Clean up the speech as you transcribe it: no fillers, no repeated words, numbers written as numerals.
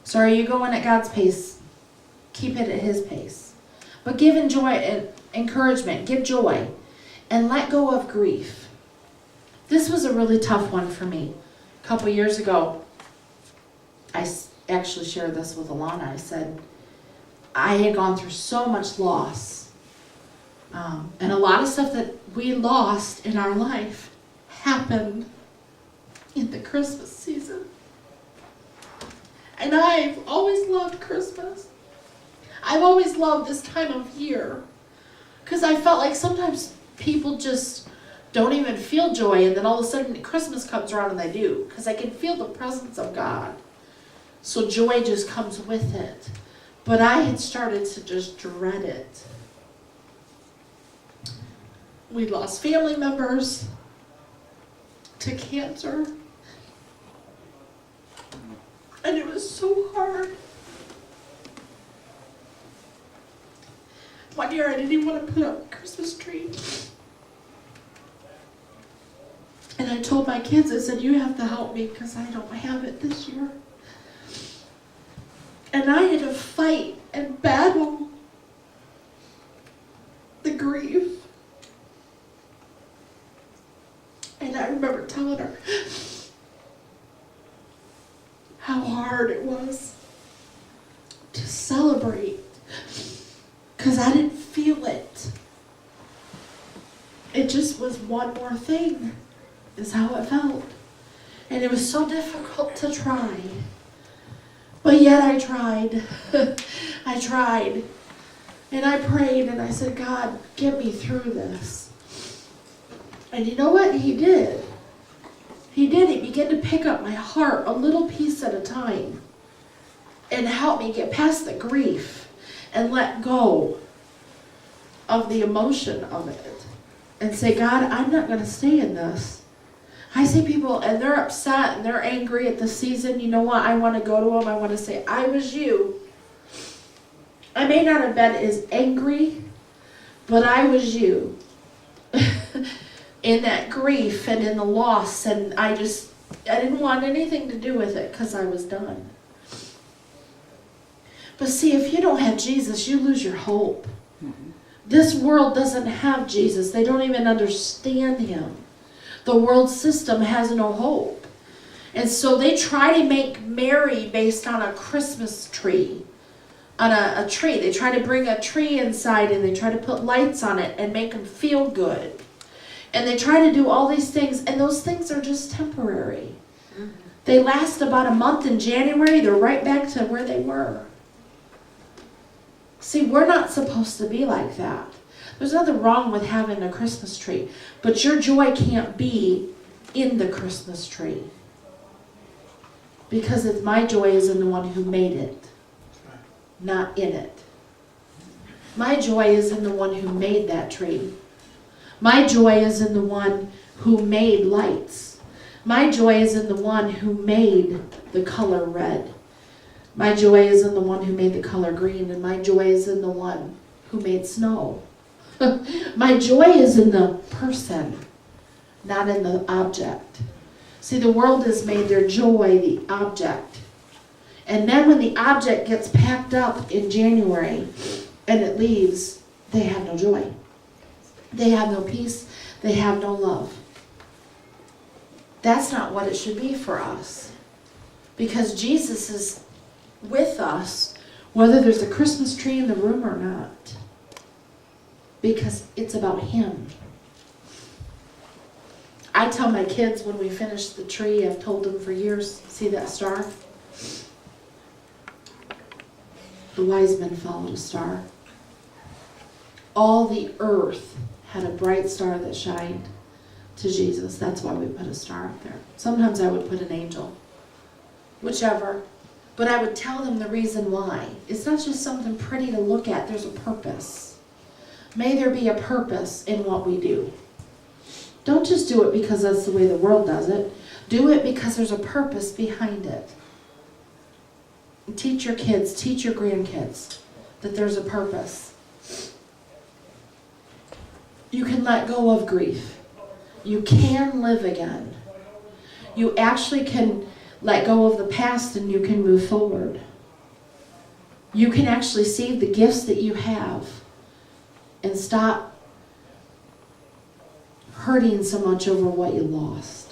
So are you going at God's pace? Keep it at His pace. But give encouragement, give joy, and let go of grief. This was a really tough one for me. A couple years ago, I actually shared this with Alana. I said, I had gone through so much loss. And a lot of stuff that we lost in our life happened in the Christmas season. And I've always loved Christmas. I've always loved this time of year. Because I felt like sometimes people just don't even feel joy, and then all of a sudden Christmas comes around and they do. Because I can feel the presence of God. So joy just comes with it. But I had started to just dread it. We lost family members to cancer. And it was so hard. One year I didn't even want to put up a Christmas tree. And I told my kids, I said, you have to help me because I don't have it this year. And I had to fight and battle the grief. And I remember telling her how hard it was to celebrate because I didn't feel it. It just was one more thing, is how it felt. And it was so difficult to try. But yet I tried. I tried. And I prayed and I said, God, get me through this. And you know what? He did. He did. He began to pick up my heart a little piece at a time and help me get past the grief and let go of the emotion of it and say, God, I'm not going to stay in this. I see people and they're upset and they're angry at the season. You know what? I want to go to them. I want to say, I was you. I may not have been as angry, but I was you. In that grief and in the loss, and I didn't want anything to do with it because I was done. But see, if you don't have Jesus, you lose your hope. Mm-hmm. This world doesn't have Jesus. They don't even understand Him. The world system has no hope. And so they try to make merry based on a Christmas tree. On a tree. They try to bring a tree inside and they try to put lights on it and make them feel good. And they try to do all these things, and those things are just temporary. Mm-hmm. They last about a month in January. They're right back to where they were. See, we're not supposed to be like that. There's nothing wrong with having a Christmas tree, but your joy can't be in the Christmas tree. Because my joy is in the one who made it, not in it. My joy is in the one who made that tree. My joy is in the one who made lights. My joy is in the one who made the color red. My joy is in the one who made the color green. And my joy is in the one who made snow. My joy is in the person, not in the object. See, the world has made their joy the object. And then when the object gets packed up in January and it leaves, they have no joy. They have no peace. They have no love. That's not what it should be for us. Because Jesus is with us, whether there's a Christmas tree in the room or not. Because it's about Him. I tell my kids when we finish the tree, I've told them for years, see that star? The wise men followed a star. All the earth had a bright star that shined to Jesus. That's why we put a star up there. Sometimes I would put an angel. Whichever. But I would tell them the reason why. It's not just something pretty to look at. There's a purpose. May there be a purpose in what we do. Don't just do it because that's the way the world does it. Do it because there's a purpose behind it. Teach your kids, teach your grandkids that there's a purpose. You can let go of grief. You can live again. You actually can let go of the past and you can move forward. you can actually see the gifts that you have and stop hurting so much over what you lost.